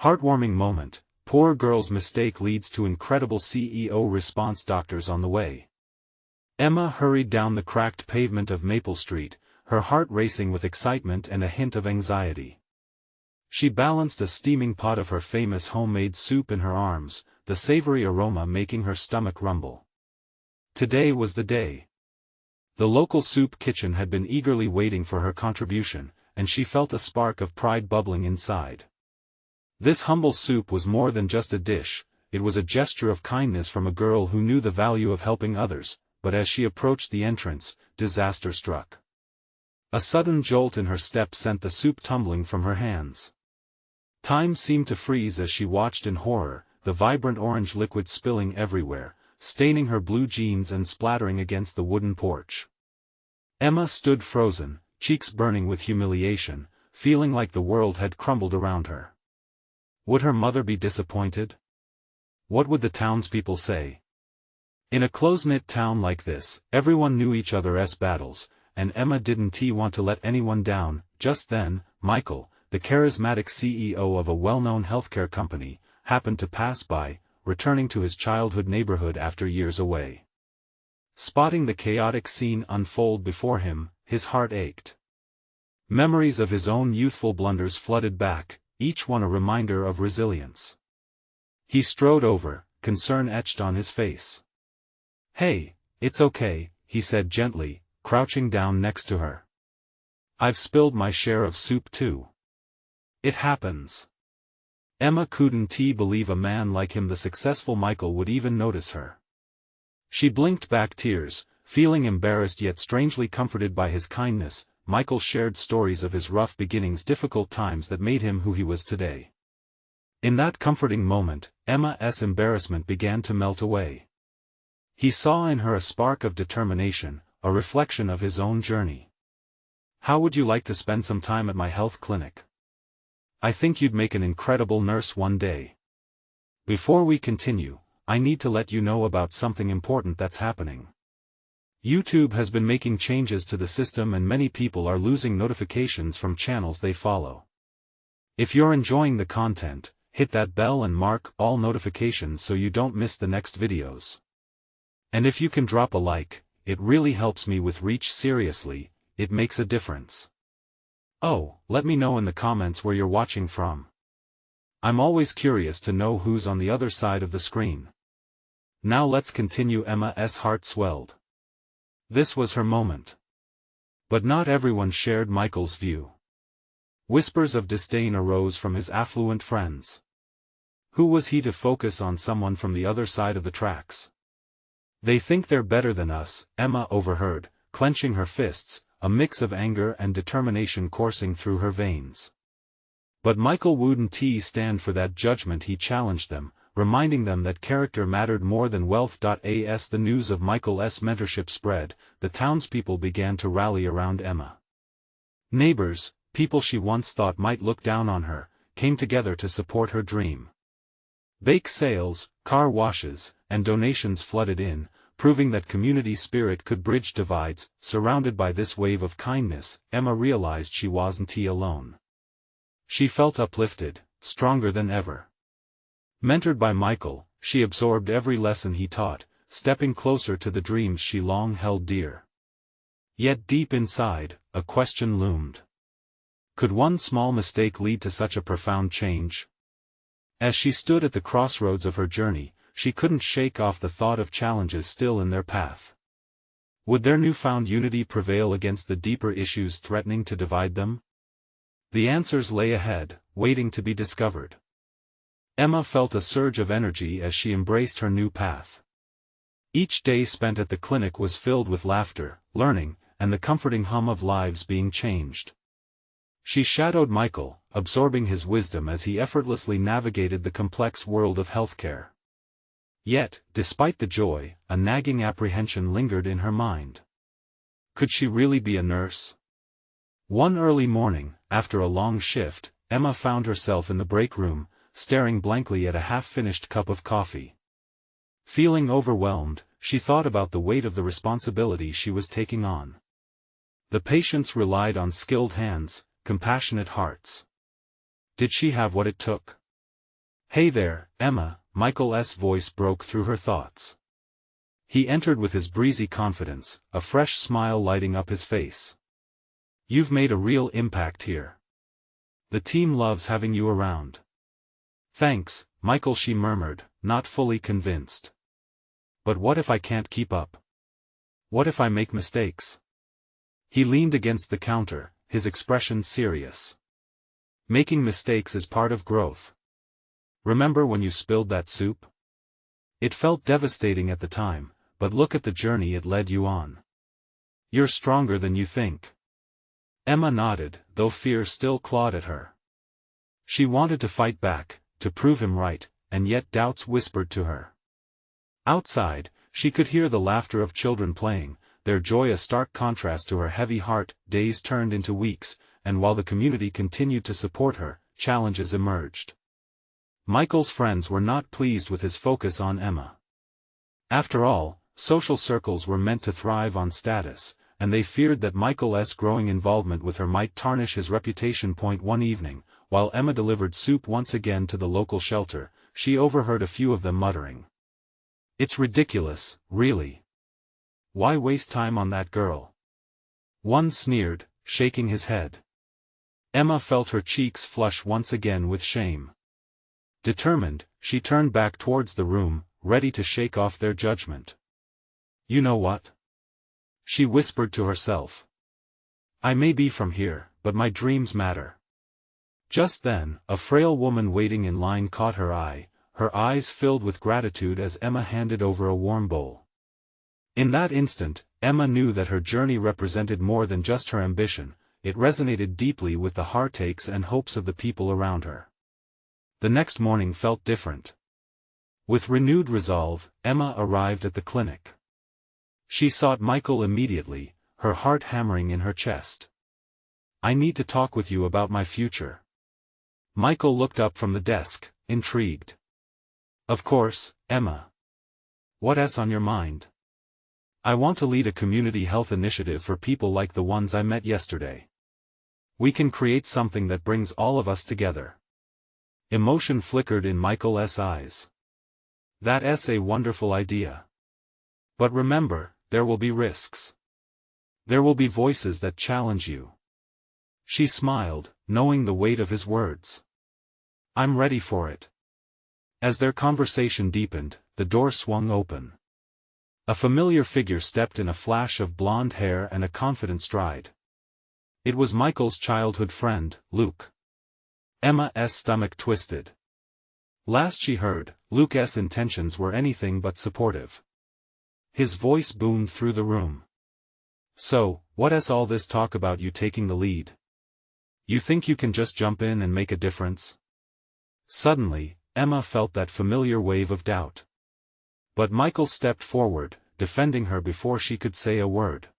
Heartwarming moment, poor girl's mistake leads to incredible CEO response. Doctors on the way. Emma hurried down the cracked pavement of Maple Street, her heart racing with excitement and a hint of anxiety. She balanced a steaming pot of her famous homemade soup in her arms, the savory aroma making her stomach rumble. Today was the day. The local soup kitchen had been eagerly waiting for her contribution, and she felt a spark of pride bubbling inside. This humble soup was more than just a dish, it was a gesture of kindness from a girl who knew the value of helping others, but as she approached the entrance, disaster struck. A sudden jolt in her step sent the soup tumbling from her hands. Time seemed to freeze as she watched in horror, the vibrant orange liquid spilling everywhere, staining her blue jeans and splattering against the wooden porch. Emma stood frozen, cheeks burning with humiliation, feeling like the world had crumbled around her. Would her mother be disappointed? What would the townspeople say? In a close-knit town like this, everyone knew each other's battles, and Emma didn't want to let anyone down. Just then, Michael, the charismatic CEO of a well-known healthcare company, happened to pass by, returning to his childhood neighborhood after years away. Spotting the chaotic scene unfold before him, his heart ached. Memories of his own youthful blunders flooded back, each one a reminder of resilience. He strode over, concern etched on his face. "Hey, it's okay," he said gently, crouching down next to her. "I've spilled my share of soup too. It happens." Emma couldn't believe a man like him, the successful Michael, would even notice her. She blinked back tears, feeling embarrassed yet strangely comforted by his kindness. Michael shared stories of his rough beginnings, difficult times that made him who he was today. In that comforting moment, Emma's embarrassment began to melt away. He saw in her a spark of determination, a reflection of his own journey. "How would you like to spend some time at my health clinic? I think you'd make an incredible nurse one day." Before we continue, I need to let you know about something important that's happening. YouTube has been making changes to the system and many people are losing notifications from channels they follow. If you're enjoying the content, hit that bell and mark all notifications so you don't miss the next videos. And if you can drop a like, it really helps me with reach. Seriously, it makes a difference. Oh, let me know in the comments where you're watching from. I'm always curious to know who's on the other side of the screen. Now let's continue. Emma's heart swelled. This was her moment. But not everyone shared Michael's view. Whispers of disdain arose from his affluent friends. Who was he to focus on someone from the other side of the tracks? "They think they're better than us," Emma overheard, clenching her fists, a mix of anger and determination coursing through her veins. But Michael wouldn't stand for that judgment. He challenged them, reminding them that character mattered more than wealth. As the news of Michael's mentorship spread, the townspeople began to rally around Emma. Neighbors, people she once thought might look down on her, came together to support her dream. Bake sales, car washes, and donations flooded in, proving that community spirit could bridge divides. Surrounded by this wave of kindness, Emma realized she wasn't alone. She felt uplifted, stronger than ever. Mentored by Michael, she absorbed every lesson he taught, stepping closer to the dreams she long held dear. Yet deep inside, a question loomed. Could one small mistake lead to such a profound change? As she stood at the crossroads of her journey, she couldn't shake off the thought of challenges still in their path. Would their newfound unity prevail against the deeper issues threatening to divide them? The answers lay ahead, waiting to be discovered. Emma felt a surge of energy as she embraced her new path. Each day spent at the clinic was filled with laughter, learning, and the comforting hum of lives being changed. She shadowed Michael, absorbing his wisdom as he effortlessly navigated the complex world of healthcare. Yet, despite the joy, a nagging apprehension lingered in her mind. Could she really be a nurse? One early morning, after a long shift, Emma found herself in the break room, staring blankly at a half-finished cup of coffee. Feeling overwhelmed, she thought about the weight of the responsibility she was taking on. The patients relied on skilled hands, compassionate hearts. Did she have what it took? "Hey there, Emma," Michael's voice broke through her thoughts. He entered with his breezy confidence, a fresh smile lighting up his face. "You've made a real impact here. The team loves having you around." "Thanks, Michael," she murmured, not fully convinced. "But what if I can't keep up? What if I make mistakes?" He leaned against the counter, his expression serious. "Making mistakes is part of growth. Remember when you spilled that soup? It felt devastating at the time, but look at the journey it led you on. You're stronger than you think." Emma nodded, though fear still clawed at her. She wanted to fight back, to prove him right, and yet doubts whispered to her. Outside, she could hear the laughter of children playing, their joy a stark contrast to her heavy heart. Days turned into weeks, and while the community continued to support her, challenges emerged. Michael's friends were not pleased with his focus on Emma. After all, social circles were meant to thrive on status, and they feared that Michael's growing involvement with her might tarnish his reputation. One evening, while Emma delivered soup once again to the local shelter, she overheard a few of them muttering, "It's ridiculous, really. Why waste time on that girl?" One sneered, shaking his head. Emma felt her cheeks flush once again with shame. Determined, she turned back towards the room, ready to shake off their judgment. "You know what?" she whispered to herself. "I may be from here, but my dreams matter." Just then, a frail woman waiting in line caught her eye, her eyes filled with gratitude as Emma handed over a warm bowl. In that instant, Emma knew that her journey represented more than just her ambition. It resonated deeply with the heartaches and hopes of the people around her. The next morning felt different. With renewed resolve, Emma arrived at the clinic. She sought Michael immediately, her heart hammering in her chest. "I need to talk with you about my future." Michael looked up from the desk, intrigued. "Of course, Emma. What's on your mind?" "I want to lead a community health initiative for people like the ones I met yesterday. We can create something that brings all of us together." Emotion flickered in Michael's eyes. "That's a wonderful idea. But remember, there will be risks. There will be voices that challenge you." She smiled, knowing the weight of his words. "I'm ready for it." As their conversation deepened, the door swung open. A familiar figure stepped in, a flash of blonde hair and a confident stride. It was Michael's childhood friend, Luke. Emma's stomach twisted. Last she heard, Luke's intentions were anything but supportive. His voice boomed through the room. "So, what's all this talk about you taking the lead? You think you can just jump in and make a difference?" Suddenly, Emma felt that familiar wave of doubt. But Michael stepped forward, defending her before she could say a word.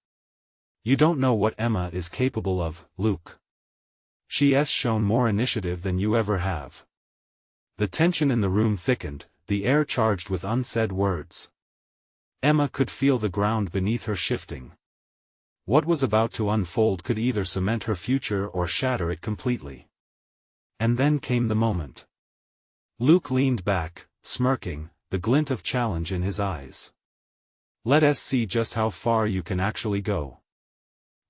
"You don't know what Emma is capable of, Luke. She's shown more initiative than you ever have." The tension in the room thickened, the air charged with unsaid words. Emma could feel the ground beneath her shifting. What was about to unfold could either cement her future or shatter it completely. And then came the moment. Luke leaned back, smirking, the glint of challenge in his eyes. "Let's see just how far you can actually go."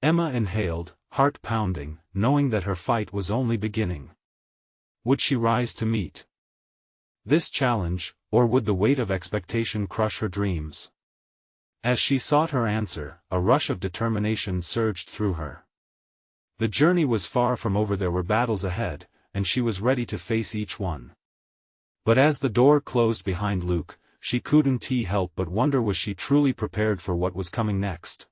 Emma inhaled, heart pounding, knowing that her fight was only beginning. Would she rise to meet this challenge, or would the weight of expectation crush her dreams? As she sought her answer, a rush of determination surged through her. The journey was far from over. There were battles ahead, and she was ready to face each one. But as the door closed behind Luke, she couldn't help but wonder, was she truly prepared for what was coming next?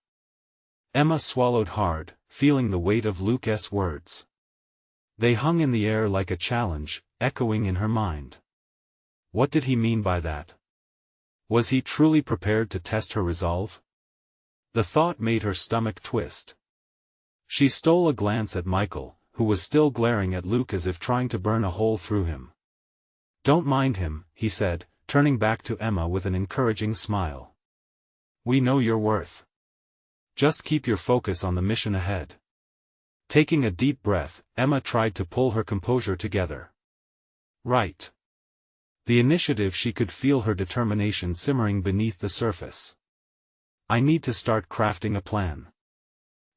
Emma swallowed hard, feeling the weight of Luke's words. They hung in the air like a challenge, echoing in her mind. What did he mean by that? Was he truly prepared to test her resolve? The thought made her stomach twist. She stole a glance at Michael, who was still glaring at Luke as if trying to burn a hole through him. "Don't mind him," he said, turning back to Emma with an encouraging smile. "We know your worth. Just keep your focus on the mission ahead." Taking a deep breath, Emma tried to pull her composure together. "Right. The initiative, she could feel her determination simmering beneath the surface. I need to start crafting a plan.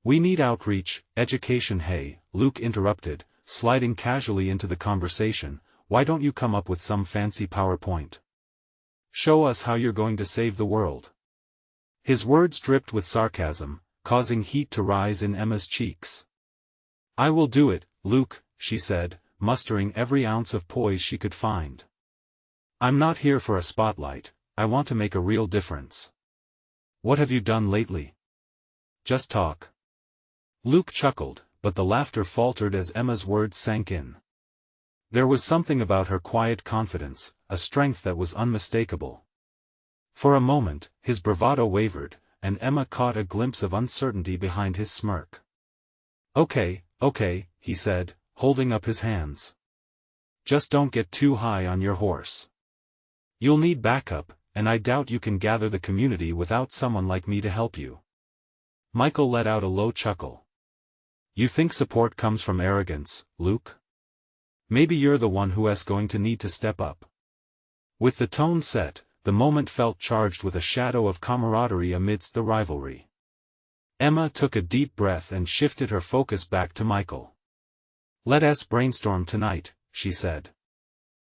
We need outreach, education. Hey, Luke interrupted, sliding casually into the conversation, why don't you come up with some fancy PowerPoint? Show us how you're going to save the world. His words dripped with sarcasm, causing heat to rise in Emma's cheeks. I will do it, Luke, she said, mustering every ounce of poise she could find. I'm not here for a spotlight, I want to make a real difference. What have you done lately? Just talk. Luke chuckled, but the laughter faltered as Emma's words sank in. There was something about her quiet confidence, a strength that was unmistakable. For a moment, his bravado wavered, and Emma caught a glimpse of uncertainty behind his smirk. Okay, he said, holding up his hands. Just don't get too high on your horse. You'll need backup, and I doubt you can gather the community without someone like me to help you. Michael let out a low chuckle. You think support comes from arrogance, Luke? Maybe you're the one who's going to need to step up. With the tone set, the moment felt charged with a shadow of camaraderie amidst the rivalry. Emma took a deep breath and shifted her focus back to Michael. Let us brainstorm tonight, she said.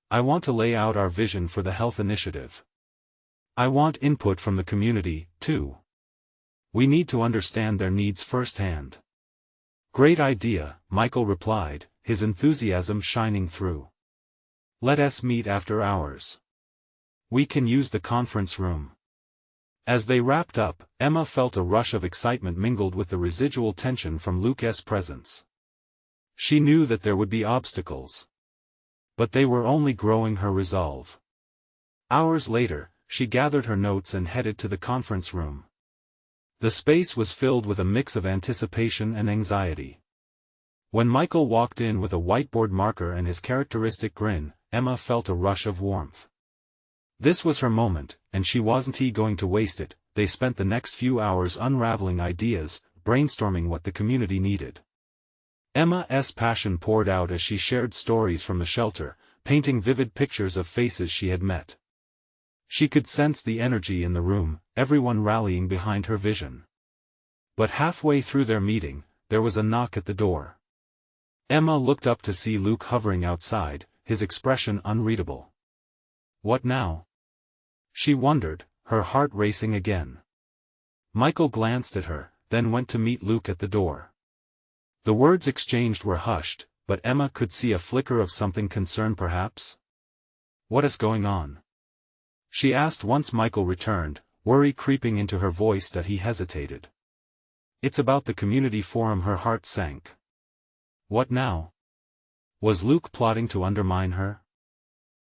I want to lay out our vision for the health initiative. I want input from the community, too. We need to understand their needs firsthand. Great idea, Michael replied, his enthusiasm shining through. Let us meet after hours. We can use the conference room. As they wrapped up, Emma felt a rush of excitement mingled with the residual tension from Luke's presence. She knew that there would be obstacles. But they were only growing her resolve. Hours later, she gathered her notes and headed to the conference room. The space was filled with a mix of anticipation and anxiety. When Michael walked in with a whiteboard marker and his characteristic grin, Emma felt a rush of warmth. This was her moment, and she wasn't going to waste it. They spent the next few hours unraveling ideas, brainstorming what the community needed. Emma's passion poured out as she shared stories from the shelter, painting vivid pictures of faces she had met. She could sense the energy in the room, everyone rallying behind her vision. But halfway through their meeting, there was a knock at the door. Emma looked up to see Luke hovering outside, his expression unreadable. What now? She wondered, her heart racing again. Michael glanced at her, then went to meet Luke at the door. The words exchanged were hushed, but Emma could see a flicker of something concerned perhaps. What is going on? She asked once Michael returned, worry creeping into her voice that he hesitated. It's about the community forum. Her heart sank. What now? Was Luke plotting to undermine her?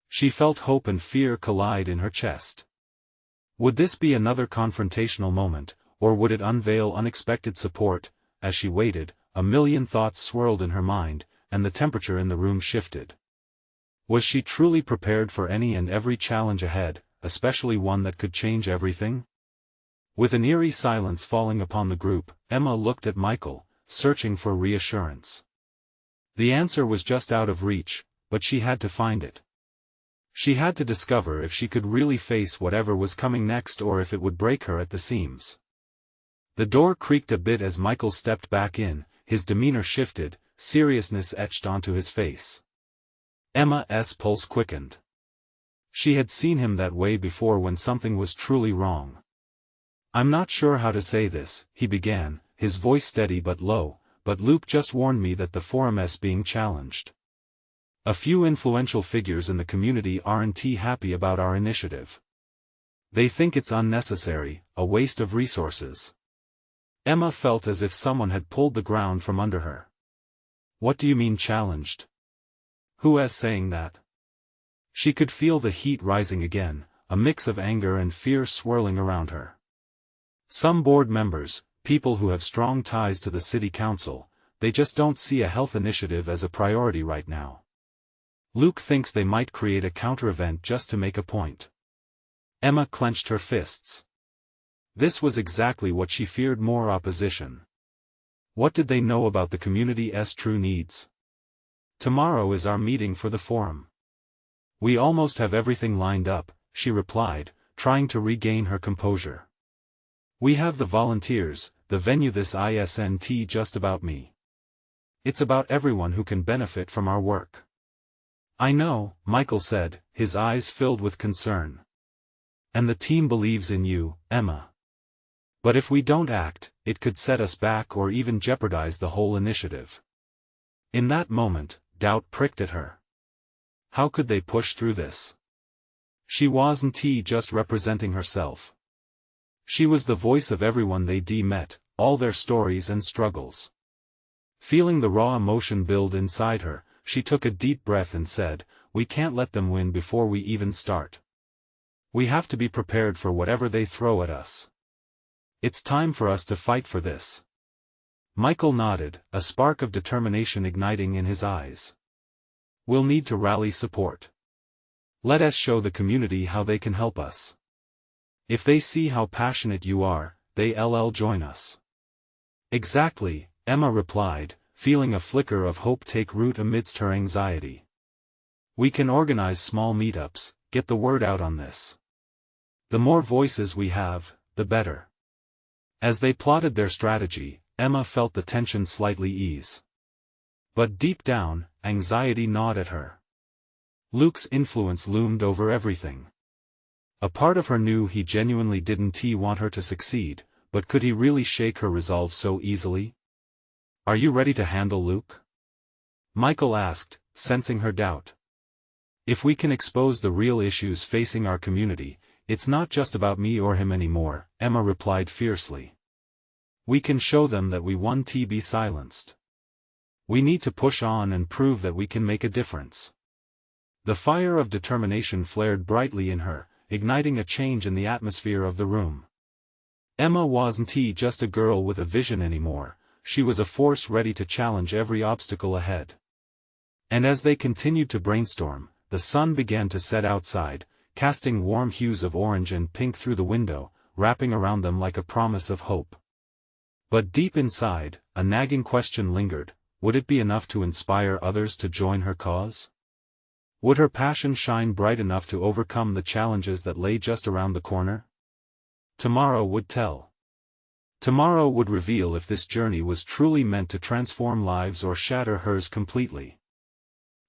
She felt hope and fear collide in her chest. Would this be another confrontational moment, or would it unveil unexpected support? As she waited, a million thoughts swirled in her mind, and the temperature in the room shifted. Was she truly prepared for any and every challenge ahead, especially one that could change everything? With an eerie silence falling upon the group, Emma looked at Michael, searching for reassurance. The answer was just out of reach, but she had to find it. She had to discover if she could really face whatever was coming next or if it would break her at the seams. The door creaked a bit as Michael stepped back in, his demeanor shifted, seriousness etched onto his face. Emma's pulse quickened. She had seen him that way before when something was truly wrong. I'm not sure how to say this, he began, his voice steady but low, but Luke just warned me that the forum's being challenged. A few influential figures in the community aren't happy about our initiative. They think it's unnecessary, a waste of resources. Emma felt as if someone had pulled the ground from under her. What do you mean challenged? Who is saying that? She could feel the heat rising again, a mix of anger and fear swirling around her. Some board members, people who have strong ties to the city council, they just don't see a health initiative as a priority right now. Luke thinks they might create a counter-event just to make a point. Emma clenched her fists. This was exactly what she feared, more opposition. What did they know about the community's true needs? Tomorrow is our meeting for the forum. We almost have everything lined up, she replied, trying to regain her composure. We have the volunteers, the venue, this isn't just about me. It's about everyone who can benefit from our work. I know, Michael said, his eyes filled with concern. And the team believes in you, Emma. But if we don't act, it could set us back or even jeopardize the whole initiative. In that moment, doubt pricked at her. How could they push through this? She wasn't just representing herself. She was the voice of everyone they met, all their stories and struggles. Feeling the raw emotion build inside her, she took a deep breath and said, "We can't let them win before we even start. We have to be prepared for whatever they throw at us. It's time for us to fight for this." Michael nodded, a spark of determination igniting in his eyes. "We'll need to rally support. Let us show the community how they can help us. If they see how passionate you are, they'll join us." "Exactly," Emma replied, feeling a flicker of hope take root amidst her anxiety. "We can organize small meetups, get the word out on this. The more voices we have, the better." As they plotted their strategy, Emma felt the tension slightly ease. But deep down, anxiety gnawed at her. Luke's influence loomed over everything. A part of her knew he genuinely didn't want her to succeed, but could he really shake her resolve so easily? "Are you ready to handle Luke?" Michael asked, sensing her doubt. "If we can expose the real issues facing our community, it's not just about me or him anymore," Emma replied fiercely. "We can show them that we won't be silenced. We need to push on and prove that we can make a difference." The fire of determination flared brightly in her, igniting a change in the atmosphere of the room. Emma wasn't just a girl with a vision anymore, she was a force ready to challenge every obstacle ahead. And as they continued to brainstorm, the sun began to set outside, casting warm hues of orange and pink through the window, wrapping around them like a promise of hope. But deep inside, a nagging question lingered: would it be enough to inspire others to join her cause? Would her passion shine bright enough to overcome the challenges that lay just around the corner? Tomorrow would tell. Tomorrow would reveal if this journey was truly meant to transform lives or shatter hers completely.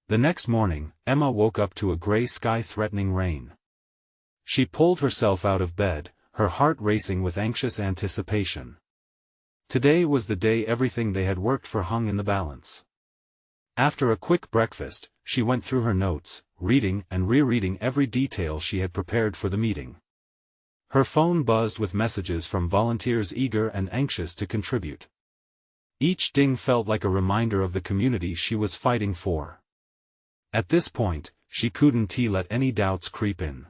The next morning, Emma woke up to a gray sky threatening rain. She pulled herself out of bed, her heart racing with anxious anticipation. Today was the day everything they had worked for hung in the balance. After a quick breakfast, she went through her notes, reading and rereading every detail she had prepared for the meeting. Her phone buzzed with messages from volunteers eager and anxious to contribute. Each ding felt like a reminder of the community she was fighting for. At this point, she couldn't let any doubts creep in.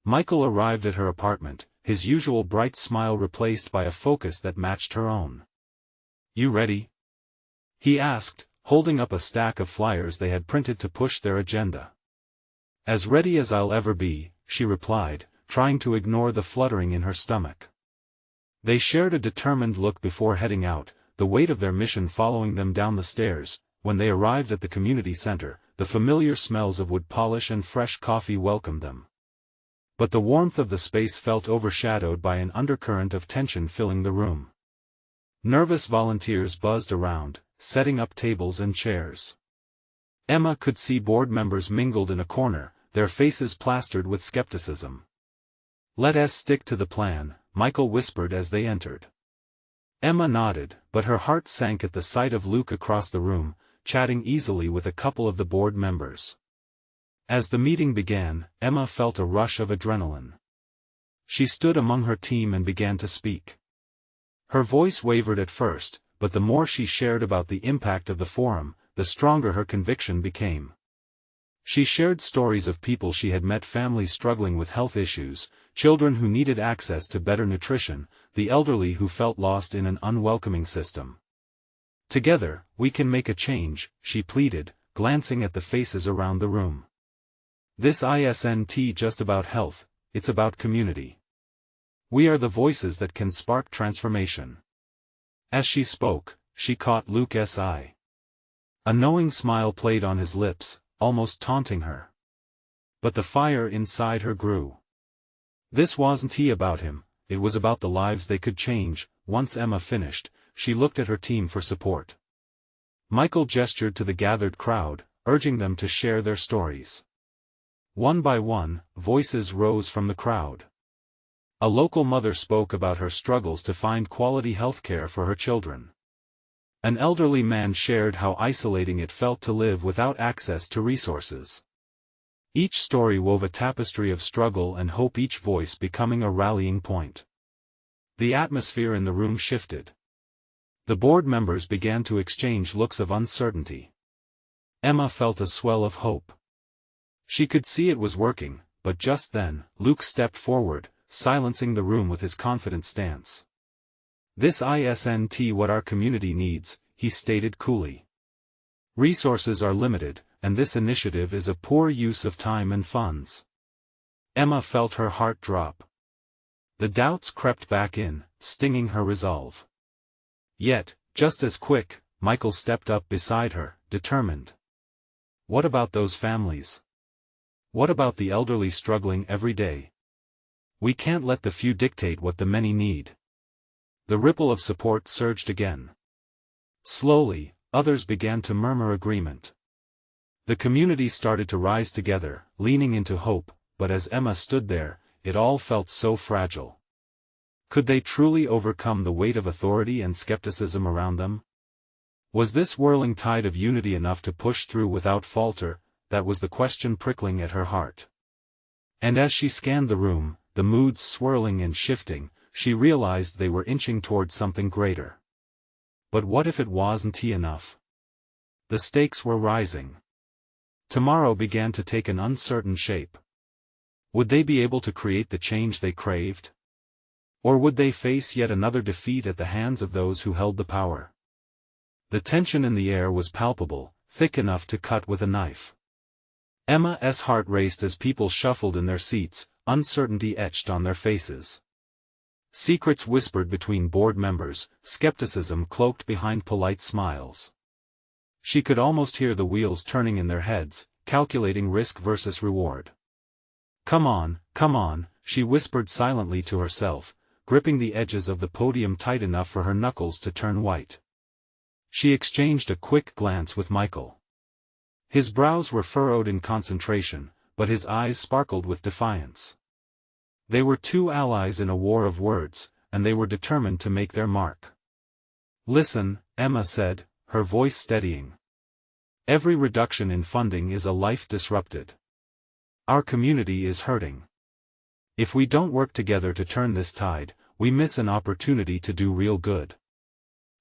Michael arrived at her apartment, his usual bright smile replaced by a focus that matched her own. "You ready?" he asked, holding up a stack of flyers they had printed to push their agenda. "As ready as I'll ever be," she replied, trying to ignore the fluttering in her stomach. They shared a determined look before heading out, the weight of their mission following them down the stairs. When they arrived at the community center, the familiar smells of wood polish and fresh coffee welcomed them. But the warmth of the space felt overshadowed by an undercurrent of tension filling the room. Nervous volunteers buzzed around, setting up tables and chairs. Emma could see board members mingled in a corner, their faces plastered with skepticism. "Let us stick to the plan," Michael whispered as they entered. Emma nodded, but her heart sank at the sight of Luke across the room, chatting easily with a couple of the board members. As the meeting began, Emma felt a rush of adrenaline. She stood among her team and began to speak. Her voice wavered at first, but the more she shared about the impact of the forum, the stronger her conviction became. She shared stories of people she had met, families struggling with health issues, children who needed access to better nutrition, the elderly who felt lost in an unwelcoming system. "Together, we can make a change," she pleaded, glancing at the faces around the room. "This isn't just about health, it's about community. We are the voices that can spark transformation." As she spoke, she caught Luke's eye. A knowing smile played on his lips, almost taunting her. But the fire inside her grew. This wasn't about him, it was about the lives they could change. Once Emma finished, she looked at her team for support. Michael gestured to the gathered crowd, urging them to share their stories. One by one, voices rose from the crowd. A local mother spoke about her struggles to find quality healthcare for her children. An elderly man shared how isolating it felt to live without access to resources. Each story wove a tapestry of struggle and hope, each voice becoming a rallying point. The atmosphere in the room shifted. The board members began to exchange looks of uncertainty. Emma felt a swell of hope. She could see it was working, but just then, Luke stepped forward, silencing the room with his confident stance. "This isn't what our community needs," he stated coolly. "Resources are limited, and this initiative is a poor use of time and funds." Emma felt her heart drop. The doubts crept back in, stinging her resolve. Yet, just as quick, Michael stepped up beside her, determined. "What about those families? What about the elderly struggling every day? We can't let the few dictate what the many need." The ripple of support surged again. Slowly, others began to murmur agreement. The community started to rise together, leaning into hope, but as Emma stood there, it all felt so fragile. Could they truly overcome the weight of authority and skepticism around them? Was this whirling tide of unity enough to push through without falter? That was the question prickling at her heart. And as she scanned the room, the moods swirling and shifting, she realized they were inching toward something greater. But what if it wasn't enough? The stakes were rising. Tomorrow began to take an uncertain shape. Would they be able to create the change they craved? Or would they face yet another defeat at the hands of those who held the power? The tension in the air was palpable, thick enough to cut with a knife. Emma's heart raced as people shuffled in their seats, uncertainty etched on their faces. Secrets whispered between board members, skepticism cloaked behind polite smiles. She could almost hear the wheels turning in their heads, calculating risk versus reward. Come on," she whispered silently to herself, gripping the edges of the podium tight enough for her knuckles to turn white. She exchanged a quick glance with Michael. His brows were furrowed in concentration, but his eyes sparkled with defiance. They were two allies in a war of words, and they were determined to make their mark. "Listen," Emma said, her voice steadying. "Every reduction in funding is a life disrupted. Our community is hurting. If we don't work together to turn this tide, we miss an opportunity to do real good."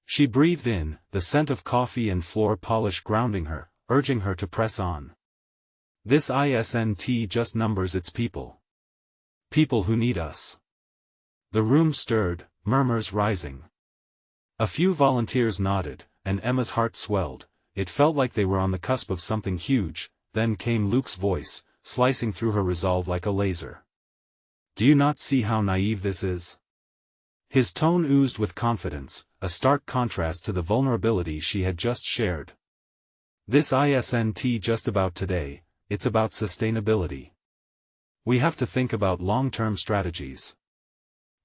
She breathed in, the scent of coffee and floor polish grounding her, urging her to press on. "This isn't just numbers, it's people. People who need us." The room stirred, murmurs rising. A few volunteers nodded, and Emma's heart swelled. It felt like they were on the cusp of something huge. Then came Luke's voice, slicing through her resolve like a laser. "Do you not see how naive this is?" His tone oozed with confidence, a stark contrast to the vulnerability she had just shared. "This isn't just about today, it's about sustainability. We have to think about long-term strategies."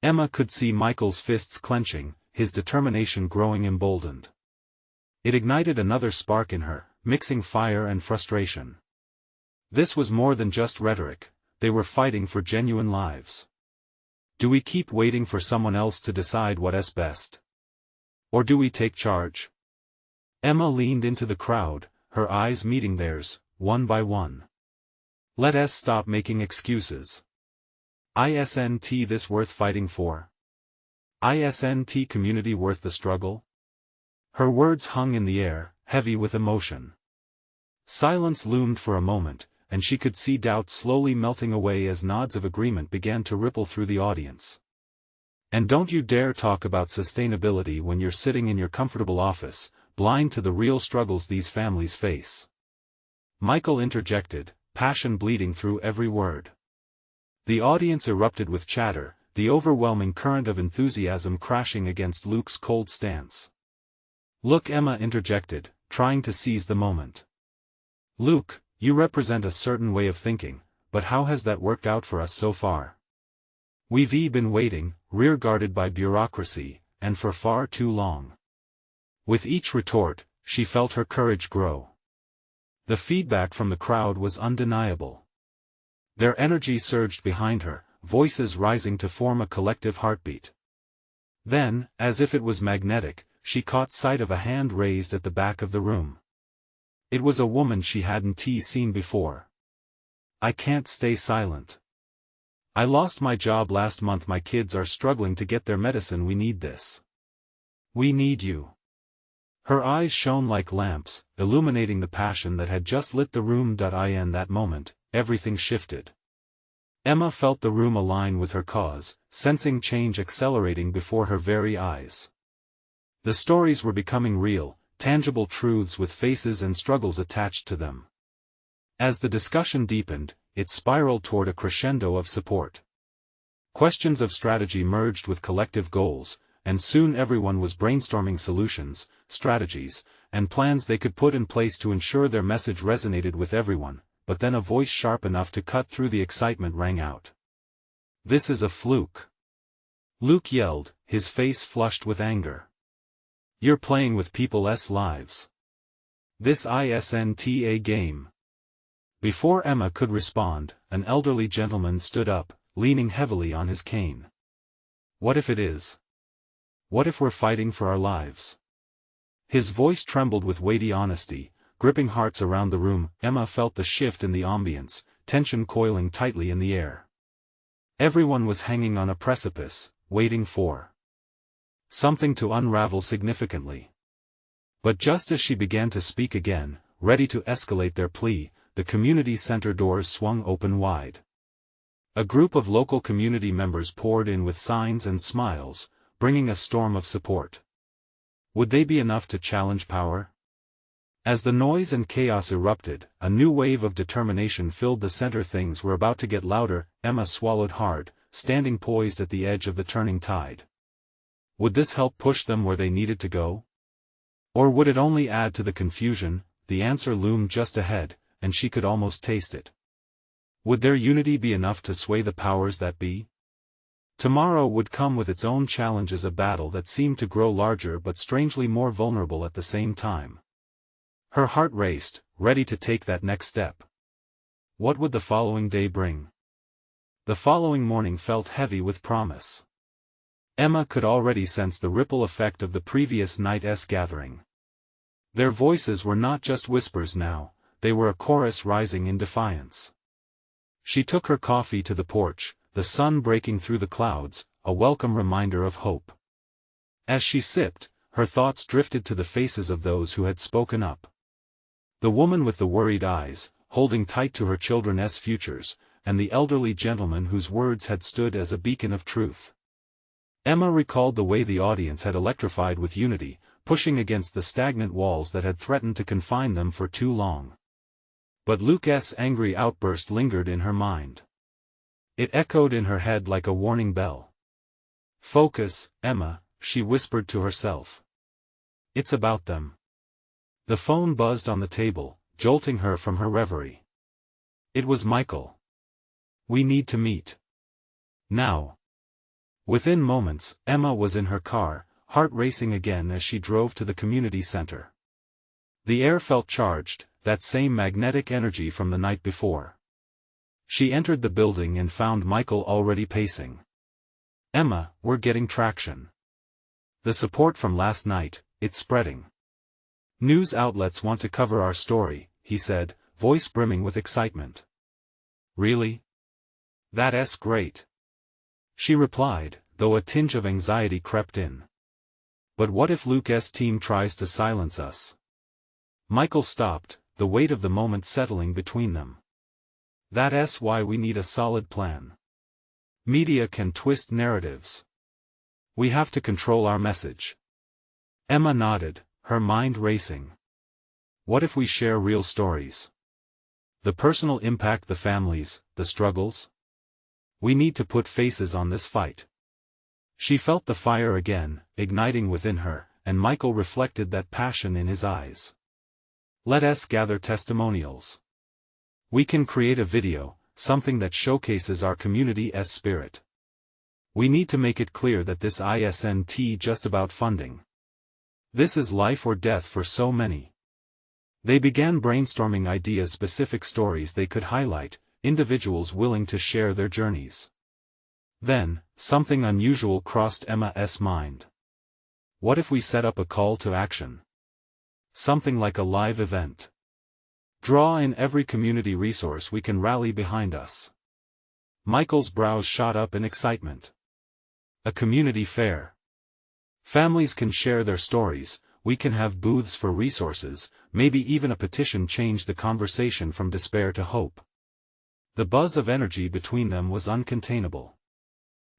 Emma could see Michael's fists clenching, his determination growing emboldened. It ignited another spark in her, mixing fire and frustration. This was more than just rhetoric, they were fighting for genuine lives. Do we keep waiting for someone else to decide what's best? Or do we take charge? Emma leaned into the crowd, her eyes meeting theirs, one by one. "Let's stop making excuses. Isn't this worth fighting for? Isn't community worth the struggle?" Her words hung in the air, heavy with emotion. Silence loomed for a moment, and she could see doubt slowly melting away as nods of agreement began to ripple through the audience. "And don't you dare talk about sustainability when you're sitting in your comfortable office, blind to the real struggles these families face." Michael interjected, passion bleeding through every word. The audience erupted with chatter, the overwhelming current of enthusiasm crashing against Luke's cold stance. "Look," Emma interjected, trying to seize the moment. "Luke, you represent a certain way of thinking, but how has that worked out for us so far? We've been waiting, rear-guarded by bureaucracy, and for far too long. With each retort, she felt her courage grow. The feedback from the crowd was undeniable. Their energy surged behind her, voices rising to form a collective heartbeat. Then, as if it was magnetic, she caught sight of a hand raised at the back of the room. It was a woman she hadn't seen before. "I can't stay silent. I lost my job last month. My kids are struggling to get their medicine. We need this. We need you." Her eyes shone like lamps, illuminating the passion that had just lit the room. In that moment, everything shifted. Emma felt the room align with her cause, sensing change accelerating before her very eyes. The stories were becoming real, tangible truths with faces and struggles attached to them. As the discussion deepened, it spiraled toward a crescendo of support. Questions of strategy merged with collective goals, and soon everyone was brainstorming solutions, strategies, and plans they could put in place to ensure their message resonated with everyone. But then a voice sharp enough to cut through the excitement rang out. "This is a fluke!" Luke yelled, his face flushed with anger. "You're playing with people's lives. This isn't a game." Before Emma could respond, an elderly gentleman stood up, leaning heavily on his cane. "What if it is? What if we're fighting for our lives?" His voice trembled with weighty honesty, gripping hearts around the room. Emma felt the shift in the ambience, tension coiling tightly in the air. Everyone was hanging on a precipice, waiting for something to unravel significantly. But just as she began to speak again, ready to escalate their plea, the community center doors swung open wide. A group of local community members poured in with signs and smiles, bringing a storm of support. Would they be enough to challenge power? As the noise and chaos erupted, a new wave of determination filled the center. Things were about to get louder. Emma swallowed hard, standing poised at the edge of the turning tide. Would this help push them where they needed to go? Or would it only add to the confusion? The answer loomed just ahead, and she could almost taste it. Would their unity be enough to sway the powers that be? Tomorrow would come with its own challenges, a battle that seemed to grow larger but strangely more vulnerable at the same time. Her heart raced, ready to take that next step. What would the following day bring? The following morning felt heavy with promise. Emma could already sense the ripple effect of the previous night's gathering. Their voices were not just whispers now, they were a chorus rising in defiance. She took her coffee to the porch, the sun breaking through the clouds, a welcome reminder of hope. As she sipped, her thoughts drifted to the faces of those who had spoken up. The woman with the worried eyes, holding tight to her children's futures, and the elderly gentleman whose words had stood as a beacon of truth. Emma recalled the way the audience had electrified with unity, pushing against the stagnant walls that had threatened to confine them for too long. But Luke's angry outburst lingered in her mind. It echoed in her head like a warning bell. "Focus, Emma," she whispered to herself. "It's about them." The phone buzzed on the table, jolting her from her reverie. It was Michael. "We need to meet. Now." Within moments, Emma was in her car, heart racing again as she drove to the community center. The air felt charged, that same magnetic energy from the night before. She entered the building and found Michael already pacing. "Emma, we're getting traction. The support from last night, it's spreading. News outlets want to cover our story," he said, voice brimming with excitement. "Really? That's great," she replied, though a tinge of anxiety crept in. "But what if Luke's team tries to silence us?" Michael stopped, the weight of the moment settling between them. "That's why we need a solid plan. Media can twist narratives. We have to control our message." Emma nodded, her mind racing. "What if we share real stories? The personal impact, the families, the struggles? We need to put faces on this fight." She felt the fire again, igniting within her, and Michael reflected that passion in his eyes. "Let us gather testimonials. We can create a video, something that showcases our community's spirit. We need to make it clear that this isn't just about funding. This is life or death for so many. They began brainstorming ideas, specific stories they could highlight, individuals willing to share their journeys. Then, something unusual crossed Emma's mind. What if we set up a call to action? Something like a live event. Draw in every community resource we can rally behind us. Michael's brows shot up in excitement. A community fair. Families can share their stories, we can have booths for resources, maybe even a petition. Change the conversation from despair to hope. The buzz of energy between them was uncontainable.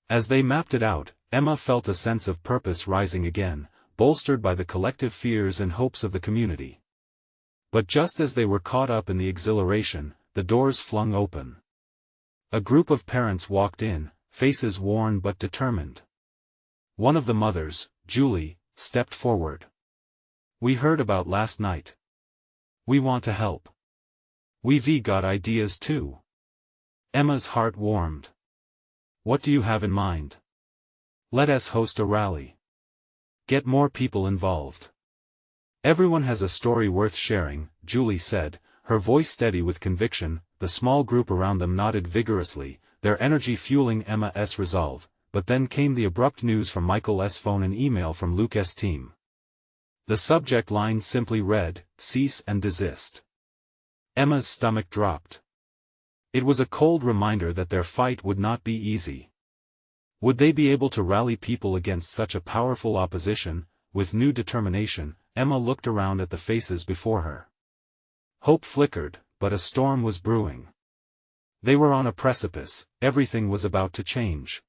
As they mapped it out, Emma felt a sense of purpose rising again, bolstered by the collective fears and hopes of the community. But just as they were caught up in the exhilaration, the doors flung open. A group of parents walked in, faces worn but determined. One of the mothers, Julie, stepped forward. "We heard about last night. We want to help. We've got ideas too." Emma's heart warmed. "What do you have in mind?" "Let us host a rally. Get more people involved. Everyone has a story worth sharing," Julie said, her voice steady with conviction. The small group around them nodded vigorously, their energy fueling Emma's resolve. But then came the abrupt news from Michael's phone, an email from Luke's team. The subject line simply read, "Cease and desist." Emma's stomach dropped. It was a cold reminder that their fight would not be easy. Would they be able to rally people against such a powerful opposition? With new determination, Emma looked around at the faces before her. Hope flickered, but a storm was brewing. They were on a precipice, everything was about to change.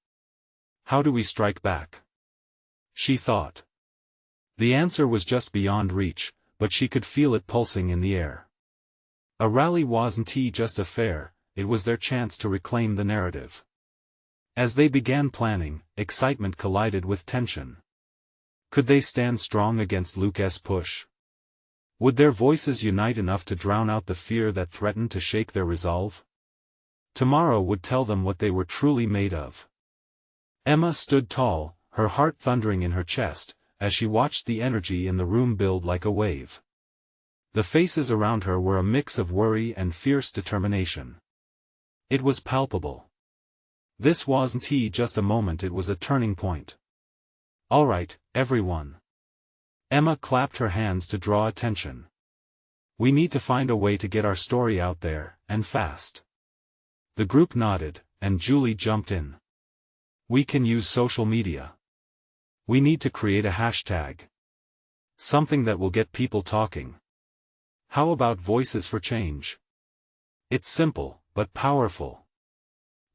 How do we strike back? She thought. The answer was just beyond reach, but she could feel it pulsing in the air. A rally wasn't just a fair, it was their chance to reclaim the narrative. As they began planning, excitement collided with tension. Could they stand strong against Luke's push? Would their voices unite enough to drown out the fear that threatened to shake their resolve? Tomorrow would tell them what they were truly made of. Emma stood tall, her heart thundering in her chest, as she watched the energy in the room build like a wave. The faces around her were a mix of worry and fierce determination. It was palpable. This wasn't just a moment, it was a turning point. "All right, everyone." Emma clapped her hands to draw attention. "We need to find a way to get our story out there, and fast." The group nodded, and Julie jumped in. "We can use social media. We need to create a hashtag. Something that will get people talking. How about Voices for Change? It's simple, but powerful."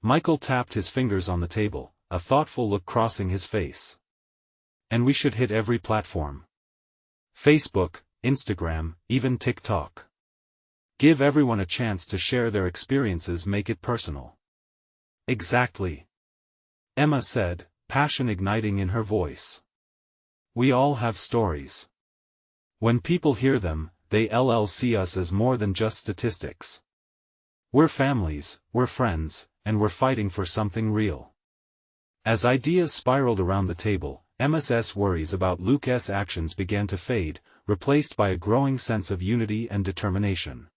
Michael tapped his fingers on the table, a thoughtful look crossing his face. "And we should hit every platform. Facebook, Instagram, even TikTok. Give everyone a chance to share their experiences, make it personal." "Exactly," Emma said, passion igniting in her voice. "We all have stories. When people hear them, they'll see us as more than just statistics. We're families, we're friends, and we're fighting for something real." As ideas spiraled around the table, Emma's worries about Luke's actions began to fade, replaced by a growing sense of unity and determination.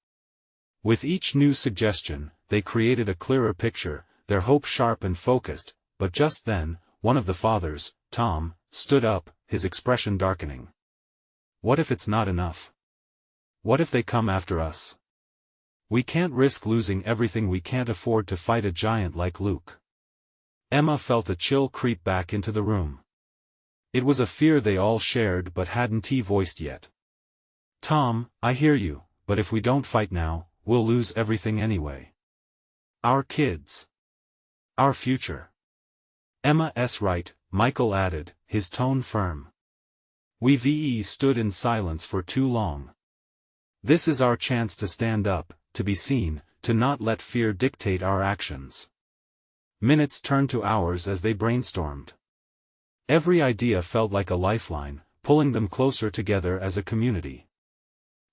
With each new suggestion, they created a clearer picture, their hope sharp and focused. But just then, one of the fathers, Tom, stood up, his expression darkening. "What if it's not enough? What if they come after us? We can't risk losing everything, we can't afford to fight a giant like Luke." Emma felt a chill creep back into the room. It was a fear they all shared but hadn't voiced yet. "Tom, I hear you, but if we don't fight now, we'll lose everything anyway. Our kids. Our future." "Emma's right," Michael added, his tone firm. "We've stood in silence for too long. This is our chance to stand up, to be seen, to not let fear dictate our actions." Minutes turned to hours as they brainstormed. Every idea felt like a lifeline, pulling them closer together as a community.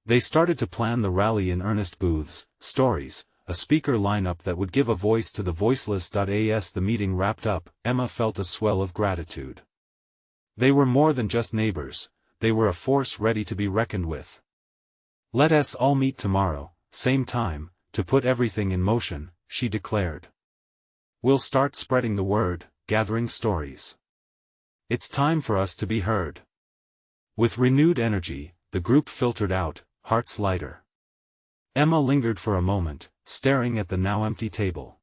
They started to plan the rally in earnest, booths, stories, a speaker lineup that would give a voice to the voiceless. As the meeting wrapped up, Emma felt a swell of gratitude. They were more than just neighbors, they were a force ready to be reckoned with. "Let us all meet tomorrow, same time, to put everything in motion," she declared. "We'll start spreading the word, gathering stories. It's time for us to be heard." With renewed energy, the group filtered out, hearts lighter. Emma lingered for a moment, staring at the now empty table.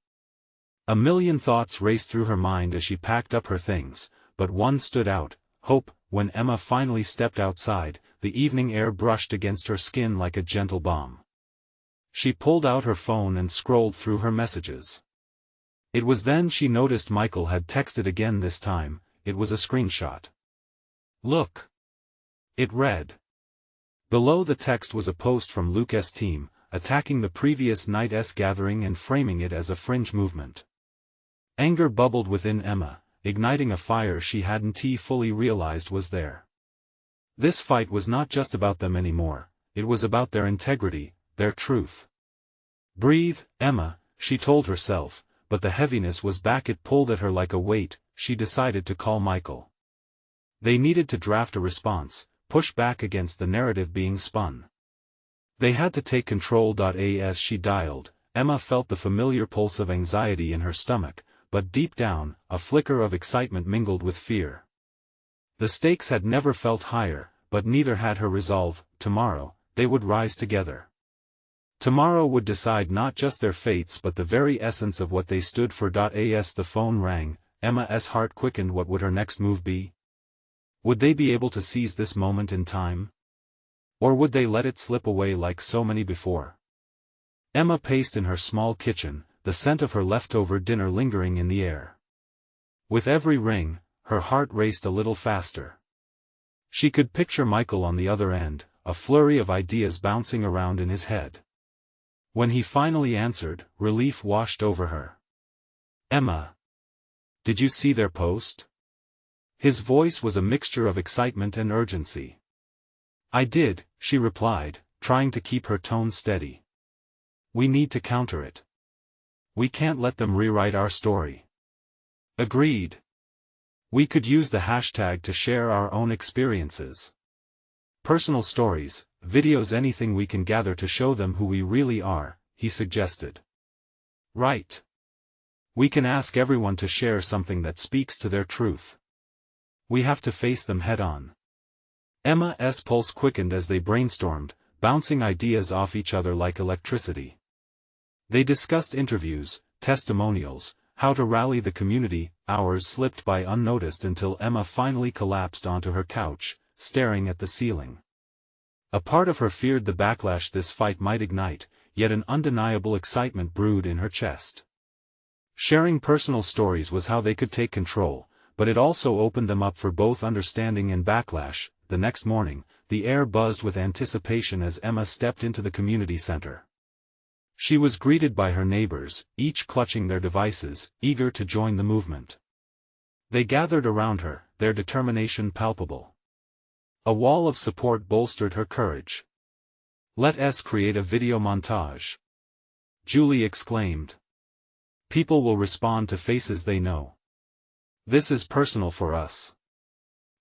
A million thoughts raced through her mind as she packed up her things, but one stood out: hope. When Emma finally stepped outside, the evening air brushed against her skin like a gentle balm. She pulled out her phone and scrolled through her messages. It was then she noticed Michael had texted again. This time, it was a screenshot. "Look." It read. Below the text was a post from Luke's team, attacking the previous night's gathering and framing it as a fringe movement. Anger bubbled within Emma, igniting a fire she hadn't fully realized was there. This fight was not just about them anymore, it was about their integrity, their truth. "Breathe, Emma," she told herself, but the heaviness was back. It pulled at her like a weight. She decided to call Michael. They needed to draft a response, push back against the narrative being spun. They had to take control. As she dialed, Emma felt the familiar pulse of anxiety in her stomach, but deep down, a flicker of excitement mingled with fear. The stakes had never felt higher, but neither had her resolve. Tomorrow, they would rise together. Tomorrow would decide not just their fates but the very essence of what they stood for. As the phone rang, Emma's heart quickened. What would her next move be? Would they be able to seize this moment in time? Or would they let it slip away like so many before? Emma paced in her small kitchen, the scent of her leftover dinner lingering in the air. With every ring, her heart raced a little faster. She could picture Michael on the other end, a flurry of ideas bouncing around in his head. When he finally answered, relief washed over her. "Emma, did you see their post?" His voice was a mixture of excitement and urgency. "I did," she replied, trying to keep her tone steady. "We need to counter it. We can't let them rewrite our story." "Agreed. We could use the hashtag to share our own experiences. Personal stories, videos, anything we can gather to show them who we really are," he suggested. "Right. We can ask everyone to share something that speaks to their truth. We have to face them head-on." Emma's pulse quickened as they brainstormed, bouncing ideas off each other like electricity. They discussed interviews, testimonials, how to rally the community. Hours slipped by unnoticed until Emma finally collapsed onto her couch, staring at the ceiling. A part of her feared the backlash this fight might ignite, yet an undeniable excitement brewed in her chest. Sharing personal stories was how they could take control, but it also opened them up for both understanding and backlash. The next morning, the air buzzed with anticipation as Emma stepped into the community center. She was greeted by her neighbors, each clutching their devices, eager to join the movement. They gathered around her, their determination palpable. A wall of support bolstered her courage. "Let us create a video montage," Julie exclaimed. "People will respond to faces they know. This is personal for us."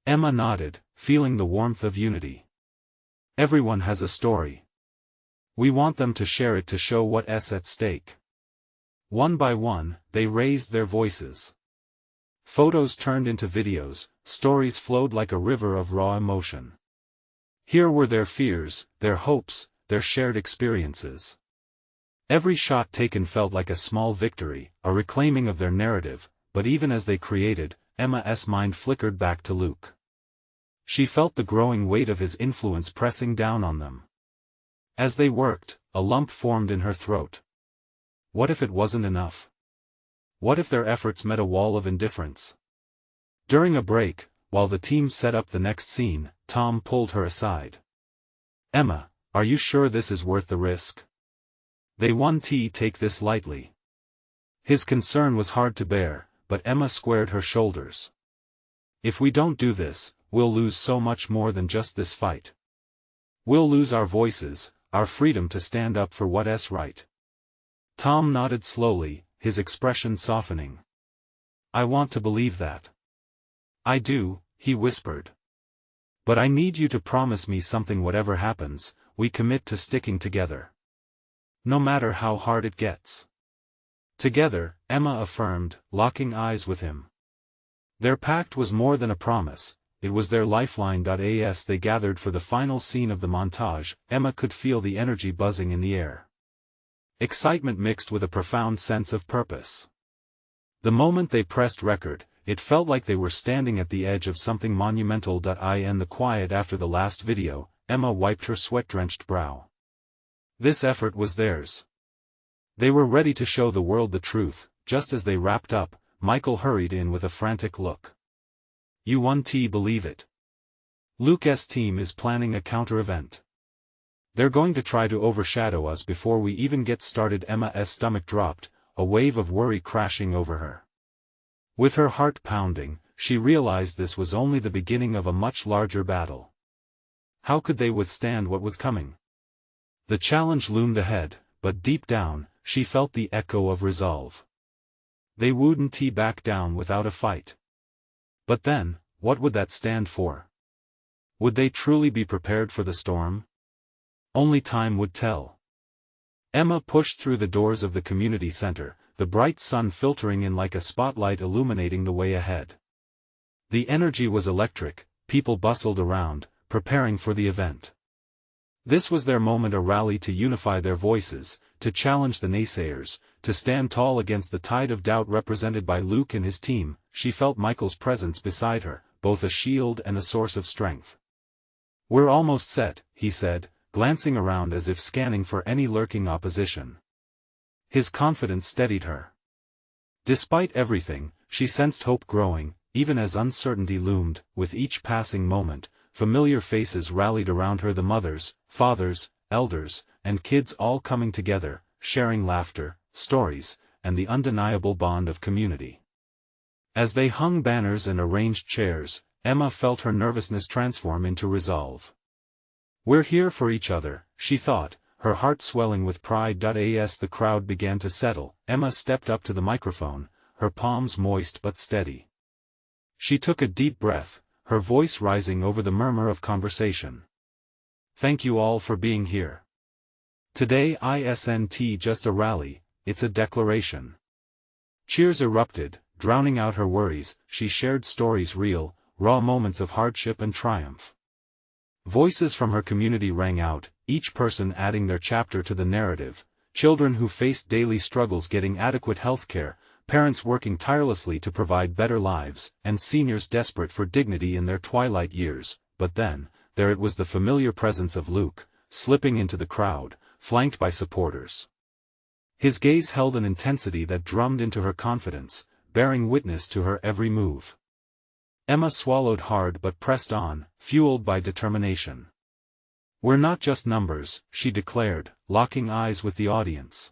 Emma nodded, feeling the warmth of unity. "Everyone has a story. We want them to share it to show what's at stake." One by one, they raised their voices. Photos turned into videos, stories flowed like a river of raw emotion. Here were their fears, their hopes, their shared experiences. Every shot taken felt like a small victory, a reclaiming of their narrative, but even as they created, Emma's mind flickered back to Luke. She felt the growing weight of his influence pressing down on them. As they worked, a lump formed in her throat. What if it wasn't enough? What if their efforts met a wall of indifference? During a break, while the team set up the next scene, Tom pulled her aside. "Emma, are you sure this is worth the risk? They won't take this lightly." His concern was hard to bear, but Emma squared her shoulders. "If we don't do this, we'll lose so much more than just this fight. We'll lose our voices, our freedom to stand up for what's right." Tom nodded slowly, his expression softening. I want to believe that. I do, he whispered. But I need you to promise me something. Whatever happens, we commit to sticking together. No matter how hard it gets. Together, Emma affirmed, locking eyes with him. Their pact was more than a promise, it was their lifeline. As they gathered for the final scene of the montage, Emma could feel the energy buzzing in the air. Excitement mixed with a profound sense of purpose. The moment they pressed record, it felt like they were standing at the edge of something monumental. In the quiet after the last video, Emma wiped her sweat-drenched brow. This effort was theirs. They were ready to show the world the truth. Just as they wrapped up, Michael hurried in with a frantic look. You won't believe it. Luke's team is planning a counter-event. They're going to try to overshadow us before we even get started. Emma's stomach dropped, a wave of worry crashing over her. With her heart pounding, she realized this was only the beginning of a much larger battle. How could they withstand what was coming? The challenge loomed ahead, but deep down, she felt the echo of resolve. They wouldn't back down without a fight. But then, what would that stand for? Would they truly be prepared for the storm? Only time would tell. Emma pushed through the doors of the community center, the bright sun filtering in like a spotlight illuminating the way ahead. The energy was electric, people bustled around, preparing for the event. This was their moment, a rally to unify their voices, to challenge the naysayers, to stand tall against the tide of doubt represented by Luke and his team. She felt Michael's presence beside her, both a shield and a source of strength. We're almost set, he said, glancing around as if scanning for any lurking opposition. His confidence steadied her. Despite everything, she sensed hope growing, even as uncertainty loomed. With each passing moment, familiar faces rallied around her, the mothers, fathers, elders, and kids all coming together, sharing laughter, stories, and the undeniable bond of community. As they hung banners and arranged chairs, Emma felt her nervousness transform into resolve. We're here for each other, she thought, her heart swelling with pride. As the crowd began to settle, Emma stepped up to the microphone, her palms moist but steady. She took a deep breath, her voice rising over the murmur of conversation. Thank you all for being here. Today isn't just a rally, it's a declaration. Cheers erupted, drowning out her worries. She shared stories, real, raw moments of hardship and triumph. Voices from her community rang out, each person adding their chapter to the narrative. Children who faced daily struggles getting adequate health care, parents working tirelessly to provide better lives, and seniors desperate for dignity in their twilight years. But then, there it was, the familiar presence of Luke, slipping into the crowd, flanked by supporters. His gaze held an intensity that drummed into her confidence, bearing witness to her every move. Emma swallowed hard but pressed on, fueled by determination. We're not just numbers, she declared, locking eyes with the audience.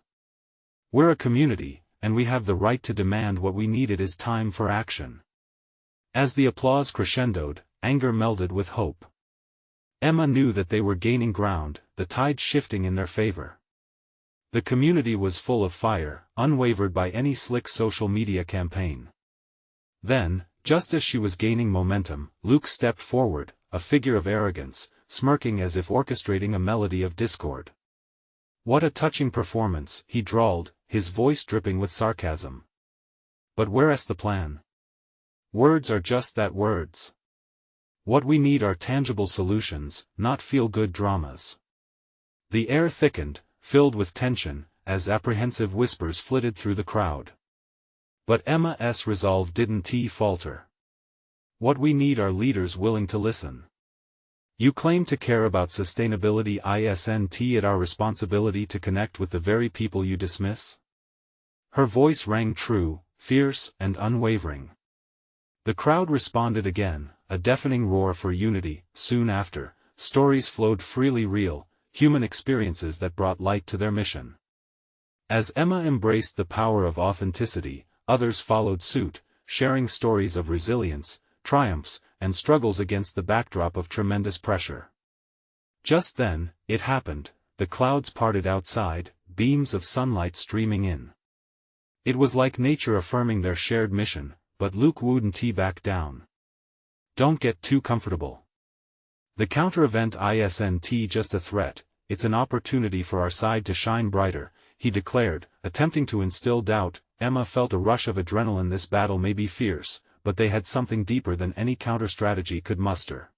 We're a community, and we have the right to demand what we need. It is time for action. As the applause crescendoed, anger melded with hope. Emma knew that they were gaining ground, the tide shifting in their favor. The community was full of fire, unwavered by any slick social media campaign. Then, just as she was gaining momentum, Luke stepped forward, a figure of arrogance, smirking as if orchestrating a melody of discord. What a touching performance, he drawled, his voice dripping with sarcasm. But where's the plan? Words are just that, words. What we need are tangible solutions, not feel-good dramas. The air thickened, filled with tension, as apprehensive whispers flitted through the crowd. But Emma's resolve didn't falter. What we need are leaders willing to listen. You claim to care about sustainability, isn't it our responsibility to connect with the very people you dismiss? Her voice rang true, fierce, and unwavering. The crowd responded again, a deafening roar for unity. Soon after, stories flowed freely, real, human experiences that brought light to their mission. As Emma embraced the power of authenticity, others followed suit, sharing stories of resilience, triumphs, and struggles against the backdrop of tremendous pressure. Just then, it happened, the clouds parted outside, beams of sunlight streaming in. It was like nature affirming their shared mission, but Luke wouldn't back down. Don't get too comfortable. The counter-event isn't just a threat, it's an opportunity for our side to shine brighter, he declared, attempting to instill doubt. Emma felt a rush of adrenaline. This battle may be fierce, but they had something deeper than any counter-strategy could muster.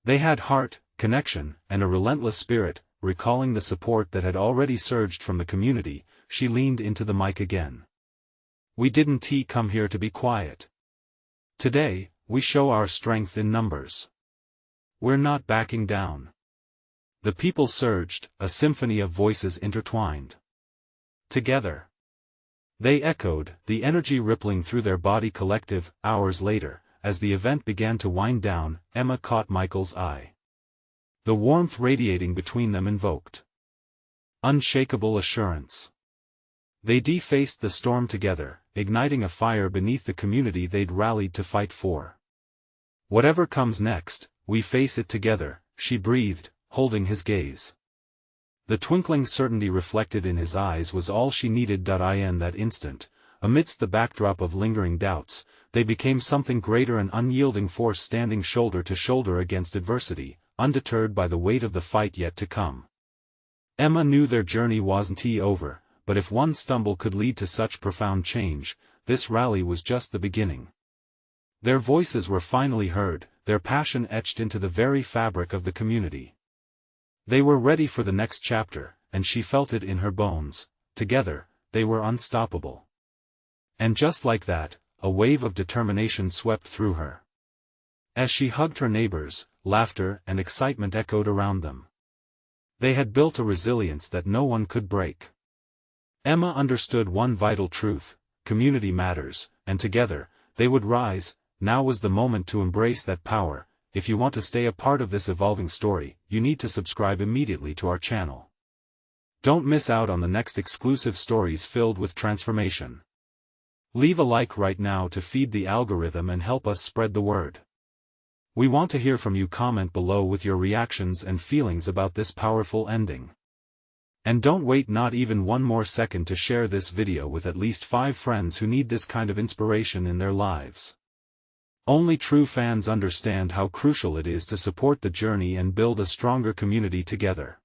They had heart, connection, and a relentless spirit. Recalling the support that had already surged from the community, she leaned into the mic again. We didn't come here to be quiet. Today, we show our strength in numbers. We're not backing down. The people surged, a symphony of voices intertwined. Together. They echoed, the energy rippling through their body collective. Hours later, as the event began to wind down, Emma caught Michael's eye. The warmth radiating between them invoked unshakable assurance. They defaced the storm together, igniting a fire beneath the community they'd rallied to fight for. Whatever comes next, we face it together, she breathed, holding his gaze. The twinkling certainty reflected in his eyes was all she needed. In that instant, amidst the backdrop of lingering doubts, they became something greater, an unyielding force standing shoulder to shoulder against adversity, undeterred by the weight of the fight yet to come. Emma knew their journey wasn't over, but if one stumble could lead to such profound change, this rally was just the beginning. Their voices were finally heard, their passion etched into the very fabric of the community. They were ready for the next chapter, and she felt it in her bones. Together, they were unstoppable. And just like that, a wave of determination swept through her. As she hugged her neighbors, laughter and excitement echoed around them. They had built a resilience that no one could break. Emma understood one vital truth: community matters, and together, they would rise. Now was the moment to embrace that power. If you want to stay a part of this evolving story, you need to subscribe immediately to our channel. Don't miss out on the next exclusive stories filled with transformation. Leave a like right now to feed the algorithm and help us spread the word. We want to hear from you. Comment below with your reactions and feelings about this powerful ending. And don't wait not even one more second to share this video with at least 5 friends who need this kind of inspiration in their lives. Only true fans understand how crucial it is to support the journey and build a stronger community together.